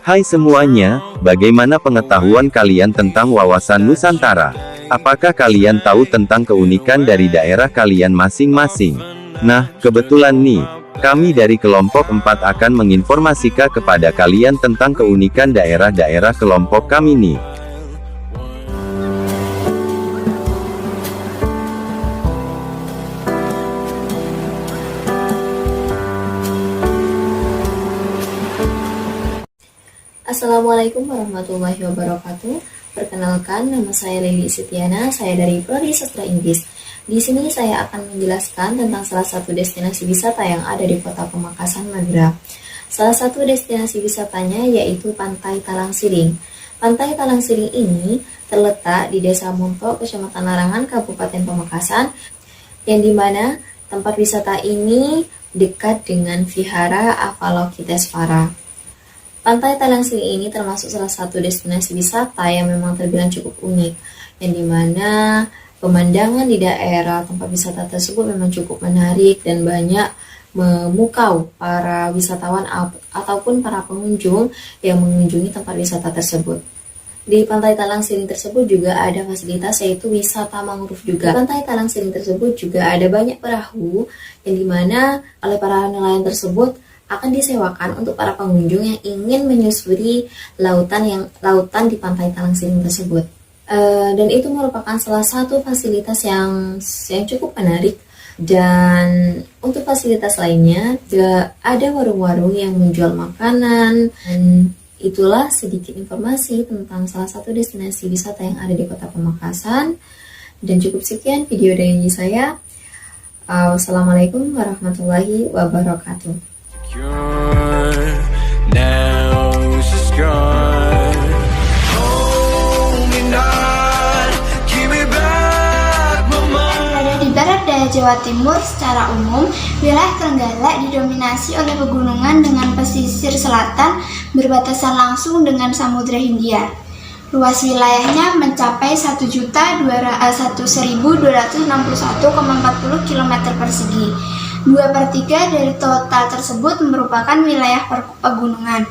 Hai semuanya, bagaimana pengetahuan kalian tentang wawasan Nusantara? Apakah kalian tahu tentang keunikan dari daerah kalian masing-masing? Nah, kebetulan nih, kami dari kelompok 4 akan menginformasikan kepada kalian tentang keunikan daerah-daerah kelompok kami nih. Assalamualaikum warahmatullahi wabarakatuh. Perkenalkan, nama saya Lili Setiana, saya dari Prodi Sastra Inggris. Di sini saya akan menjelaskan tentang salah satu destinasi wisata yang ada di Kota Pamekasan, Madura. Salah satu destinasi wisatanya yaitu Pantai Talang Siring. Pantai Talang Siring ini terletak di Desa Montok, Kecamatan Larangan, Kabupaten Pamekasan, yang dimana tempat wisata ini dekat dengan Vihara Avalokitesvara. Pantai Talang Siring ini termasuk salah satu destinasi wisata yang memang terbilang cukup unik, yang dimana pemandangan di daerah tempat wisata tersebut memang cukup menarik dan banyak memukau para wisatawan ataupun para pengunjung yang mengunjungi tempat wisata tersebut. Di Pantai Talang Siring tersebut juga ada fasilitas yaitu wisata mangrove juga. Di Pantai Talang Siring tersebut juga ada banyak perahu yang dimana oleh para nelayan tersebut akan disewakan untuk para pengunjung yang ingin menyusuri lautan di Pantai Talang Siring tersebut. Dan itu merupakan salah satu fasilitas yang cukup menarik. Dan untuk fasilitas lainnya juga ada warung-warung yang menjual makanan. Dan itulah sedikit informasi tentang salah satu destinasi wisata yang ada di Kota Pamekasan. Dan cukup sekian video dari saya. Wassalamualaikum warahmatullahi wabarakatuh. Now she's gone. Hold me not, give me back my mind. Berada di barat daya Jawa Timur secara umum, wilayah Trenggalek didominasi oleh pegunungan dengan pesisir selatan berbatasan langsung dengan Samudra Hindia. Luas wilayahnya mencapai 1.261.240 km persegi. 2/3 dari total tersebut merupakan wilayah pegunungan.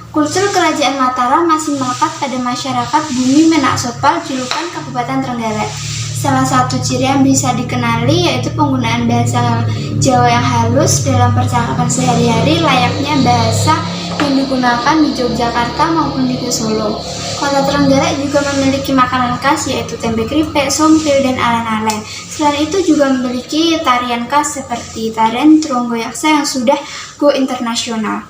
Kultur Kerajaan Mataram masih melekat pada masyarakat Bumi Menak-Sopal, julukan Kabupaten Trenggalek. Salah satu ciri yang bisa dikenali yaitu penggunaan bahasa Jawa yang halus dalam percakapan sehari-hari, layaknya bahasa yang digunakan di Yogyakarta maupun di Solo. Kota Trenggalek juga memiliki makanan khas yaitu tempe kripik, sompil, dan alen-alen. Selain itu juga memiliki tarian khas seperti tarian Tronggoyaksa yang sudah go internasional.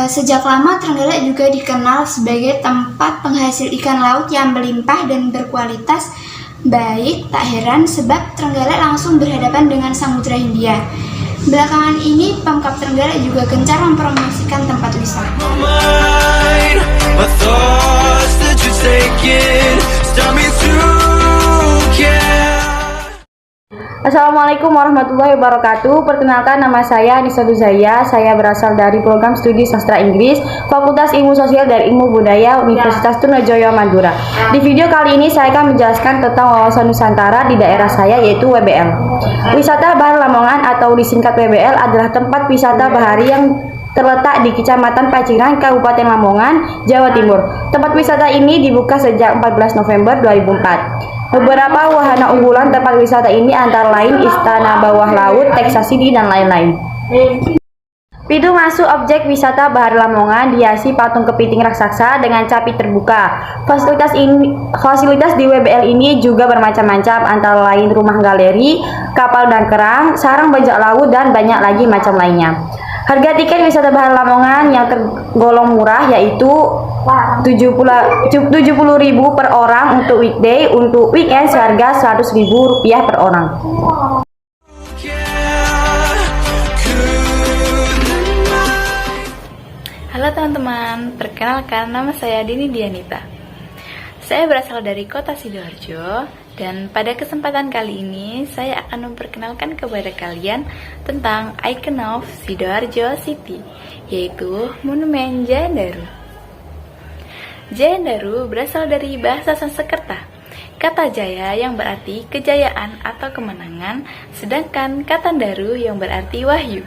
Sejak lama Trenggalek juga dikenal sebagai tempat penghasil ikan laut yang melimpah dan berkualitas baik. Tak heran sebab Trenggalek langsung berhadapan dengan Samudra Hindia. Belakangan ini Pemkab Trenggalek juga gencar mempromosikan tempat wisata. Assalamualaikum warahmatullahi wabarakatuh. Perkenalkan, nama saya Nisa Duzaya. Saya berasal dari program studi sastra Inggris Fakultas Ilmu Sosial dan Ilmu Budaya Universitas Trunojoyo Madura. Di video kali ini saya akan menjelaskan tentang wawasan Nusantara di daerah saya yaitu WBL. Wisata Bahar Lamongan atau disingkat WBL adalah tempat wisata bahari yang terletak di Kecamatan Paciran, Kabupaten Lamongan, Jawa Timur. Tempat wisata ini dibuka sejak 14 November 2004. Beberapa wahana unggulan tempat wisata ini antara lain Istana Bawah Laut, Texas City, dan lain-lain. Pintu masuk objek wisata Bahar Lamongan dihiasi patung kepiting raksasa dengan capi terbuka. Fasilitas di WBL ini juga bermacam-macam, antara lain rumah galeri, kapal dan kerang, sarang bajak laut, dan banyak lagi macam lainnya. Harga tiket wisata Bahar Lamongan yang tergolong murah yaitu 70.000 per orang untuk weekday, untuk weekend seharga Rp100.000 per orang. Halo teman-teman, perkenalkan nama saya Dini Dianita. Saya berasal dari kota Sidoarjo dan pada kesempatan kali ini saya akan memperkenalkan kepada kalian tentang icon of Sidoarjo City, yaitu Monumen Jayandaru. Jayandaru berasal dari bahasa Sanskerta. Kata Jaya yang berarti kejayaan atau kemenangan, sedangkan kata Daru yang berarti wahyu.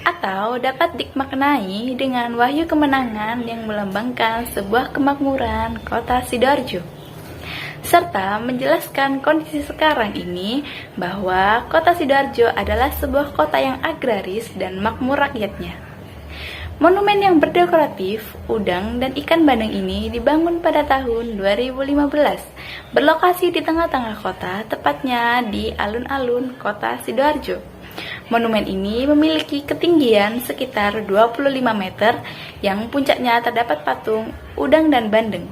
atau dapat dimaknai dengan wahyu kemenangan yang melambangkan sebuah kemakmuran kota Sidoarjo, serta menjelaskan kondisi sekarang ini bahwa kota Sidoarjo adalah sebuah kota yang agraris dan makmur rakyatnya. Monumen yang berdekoratif udang dan ikan bandeng ini dibangun pada tahun 2015, berlokasi di tengah-tengah kota, tepatnya di alun-alun kota Sidoarjo. Monumen ini memiliki ketinggian sekitar 25 meter yang puncaknya terdapat patung udang dan bandeng.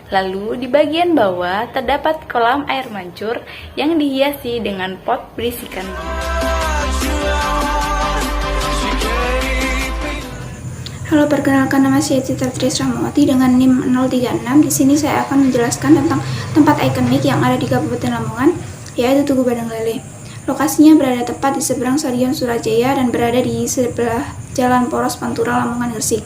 Lalu di bagian bawah terdapat kolam air mancur yang dihiasi dengan pot berisikan bunga. Halo, perkenalkan nama saya Citra Tris Rahmawati dengan NIM 036. Di sini saya akan menjelaskan tentang tempat ikonik yang ada di Kabupaten Lamongan, yaitu Tugu Bandeng Lele. Lokasinya berada tepat di seberang Stadion Surajaya dan berada di sebelah Jalan Poros Pantura, Lamongan, Gresik.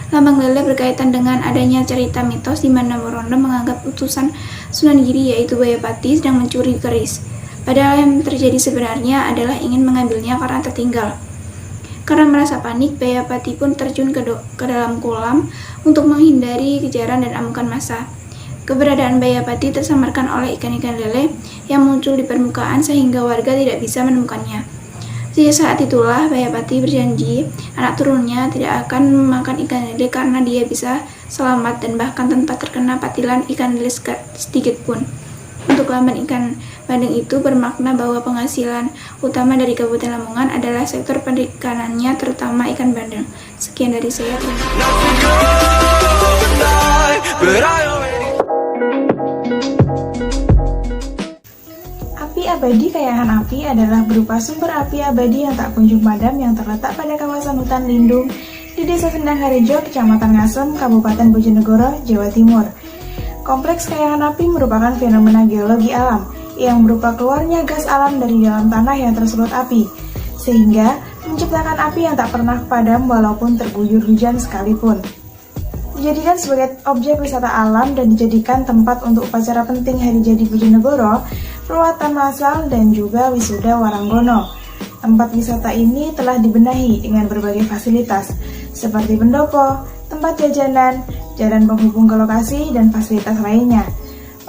Lambang lele berkaitan dengan adanya cerita mitos di mana Morondo menganggap utusan Sunan Giri yaitu Bayapati sedang mencuri keris. Padahal yang terjadi sebenarnya adalah ingin mengambilnya karena tertinggal. Karena merasa panik, Bayapati pun terjun ke dalam kolam untuk menghindari kejaran dan amukan massa. Keberadaan Bayapati tersamarkan oleh ikan-ikan lele yang muncul di permukaan sehingga warga tidak bisa menemukannya. Sejak saat itulah Bayapati berjanji anak turunnya tidak akan memakan ikan lele karena dia bisa selamat dan bahkan tanpa terkena patilan ikan lele sedikit pun. Untuk lamban ikan bandeng itu bermakna bahwa penghasilan utama dari Kabupaten Lamongan adalah sektor perikanannya, terutama ikan bandeng. Sekian dari saya. Terima kasih. Api abadi kayangan api adalah berupa sumber api abadi yang tak kunjung padam yang terletak pada kawasan hutan lindung di Desa Sendang Harjo, Kecamatan Ngasem, Kabupaten Bojonegoro, Jawa Timur. Kompleks kayangan api merupakan fenomena geologi alam yang berupa keluarnya gas alam dari dalam tanah yang tersulut api, sehingga menciptakan api yang tak pernah padam walaupun terguyur hujan sekalipun. Dijadikan sebagai objek wisata alam dan dijadikan tempat untuk upacara penting Hari Jadi Bojonegoro, peruatan massal, dan juga wisuda Waranggono. Tempat wisata ini telah dibenahi dengan berbagai fasilitas, seperti pendopo, tempat jajanan, jalan penghubung ke lokasi, dan fasilitas lainnya.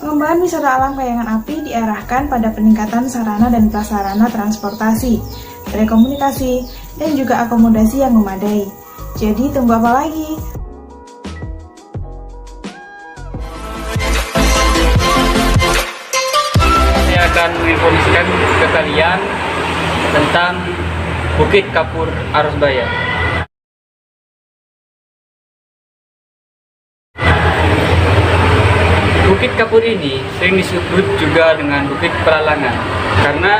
Pengembangan wisata alam kayangan api diarahkan pada peningkatan sarana dan prasarana transportasi, telekomunikasi, dan juga akomodasi yang memadai. Jadi tunggu apa lagi? Saya akan menginformasikan ke kalian tentang Bukit Kapur Arosbaya. Bukit Kapur ini sering disebut juga dengan Bukit Pelalangan karena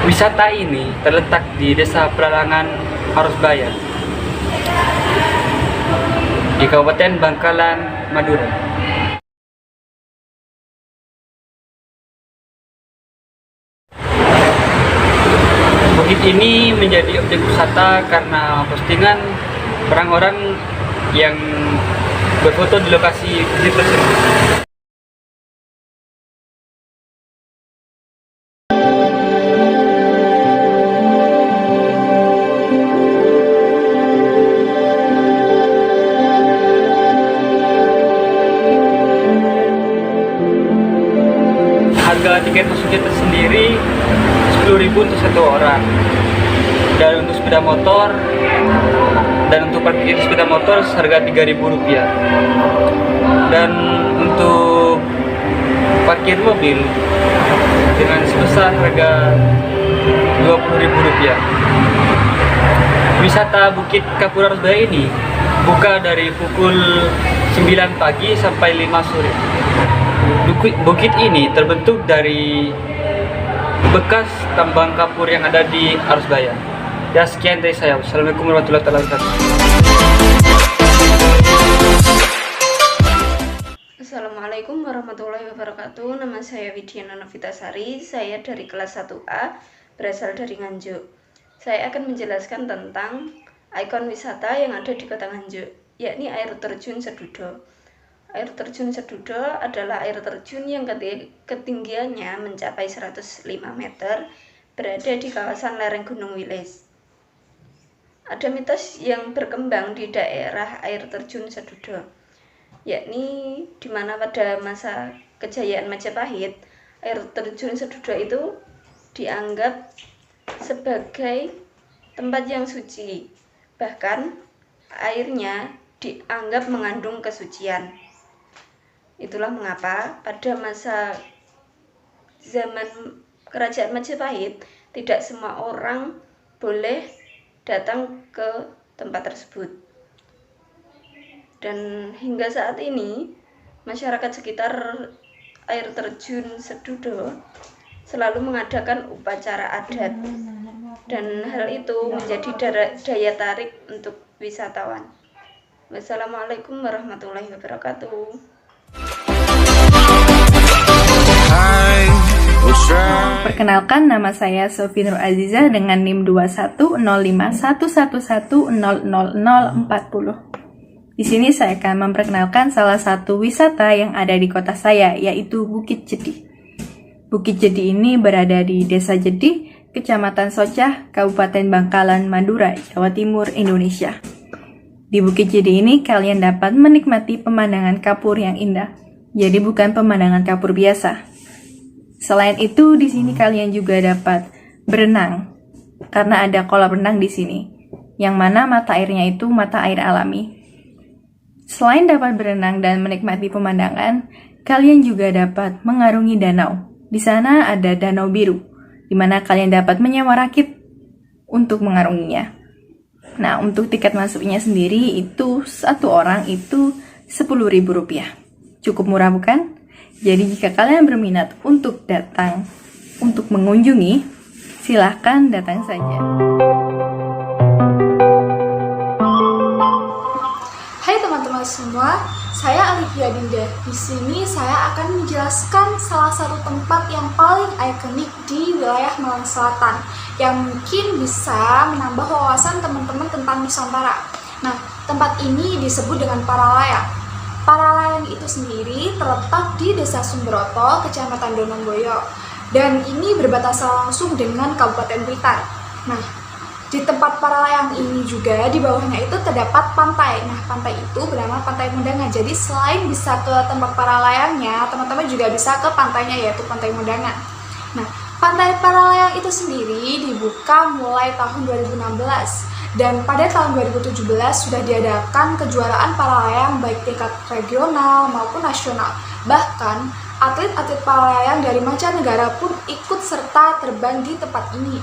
wisata ini terletak di Desa Pelalangan Arosbaya di Kabupaten Bangkalan, Madura. Bukit ini menjadi objek wisata karena postingan orang-orang yang berfoto di lokasi bukit tersebut. Harga tiket masuknya tersendiri 10.000 untuk satu orang. Dan untuk sepeda motor dan untuk parkir sepeda motor harga Rp3.000. Dan untuk parkir mobil dengan sebesar harga Rp20.000. Wisata Bukit Kapur Arosbaya ini buka dari pukul 9 pagi sampai 5 sore. Bukit ini terbentuk dari bekas tambang kapur yang ada di Arosbaya. Ya, sekian dari saya. Wassalamualaikum warahmatullahi wabarakatuh. Assalamualaikum warahmatullahi wabarakatuh. Nama saya Widiana Novitasari. Saya dari kelas 1A, berasal dari Nganjuk. Saya akan menjelaskan tentang ikon wisata yang ada di Kota Nganjuk, yakni air terjun Sedudo. Air terjun Sedudo adalah air terjun yang ketinggiannya mencapai 105 meter, berada di kawasan lereng Gunung Wilis. ada mitos yang berkembang di daerah air terjun Sedudo, yakni di mana pada masa kejayaan Majapahit, air terjun Sedudo itu dianggap sebagai tempat yang suci. Bahkan airnya dianggap mengandung kesucian. Itulah mengapa pada masa zaman Kerajaan Majapahit tidak semua orang boleh datang ke tempat tersebut. Dan hingga saat ini masyarakat sekitar air terjun Sedudo selalu mengadakan upacara adat, dan hal itu menjadi daya tarik untuk wisatawan. Wassalamualaikum warahmatullahi wabarakatuh. Perkenalkan, nama saya Sofi Nur Aziza dengan NIM 2105111000040. Di sini saya akan memperkenalkan salah satu wisata yang ada di kota saya, yaitu Bukit Jedih. Bukit Jedih ini berada di Desa Jedih, Kecamatan Socah, Kabupaten Bangkalan, Madura, Jawa Timur, Indonesia. Di Bukit Jedih ini kalian dapat menikmati pemandangan kapur yang indah. Jadi bukan pemandangan kapur biasa. Selain itu, di sini kalian juga dapat berenang karena ada kolam renang di sini, yang mana mata airnya itu mata air alami. Selain dapat berenang dan menikmati pemandangan, kalian juga dapat mengarungi danau. Di sana ada Danau Biru, di mana kalian dapat menyewa rakit untuk mengarunginya. Nah, untuk tiket masuknya sendiri itu satu orang itu Rp10.000. Cukup murah bukan? Jadi jika kalian berminat untuk datang untuk mengunjungi, silahkan datang saja. Hai teman-teman semua, saya Alifia Dinda. Di sini saya akan menjelaskan salah satu tempat yang paling ikonik di wilayah Malang Selatan, yang mungkin bisa menambah wawasan teman-teman tentang Nusantara. Nah, tempat ini disebut dengan Paralayang. Paralayang itu sendiri terletak di Desa Sumberoto, Kecamatan Donongboyo, dan ini berbatasan langsung dengan Kabupaten Blitar. Nah, di tempat Paralayang ini juga di bawahnya itu terdapat pantai. Nah, pantai itu bernama Pantai Mundangan. Jadi selain bisa ke tempat Paralayangnya, teman-teman juga bisa ke pantainya, yaitu Pantai Mundangan. Nah, Pantai Paralayang itu sendiri dibuka mulai tahun 2016. Dan pada tahun 2017 sudah diadakan kejuaraan paralayang baik tingkat regional maupun nasional. Bahkan atlet-atlet paralayang dari mancanegara pun ikut serta terbang di tempat ini.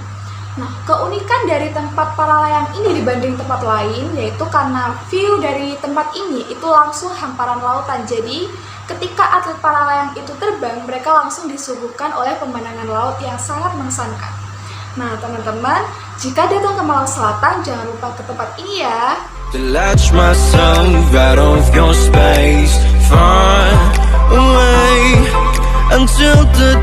Nah, keunikan dari tempat paralayang ini dibanding tempat lain yaitu karena view dari tempat ini itu langsung hamparan lautan. Jadi ketika atlet paralayang itu terbang, mereka langsung disuguhkan oleh pemandangan laut yang sangat mengesankan. Nah, teman-teman, jika datang ke Malang Selatan, jangan lupa ke tempat ini ya. To latch myself out of your space, far away until the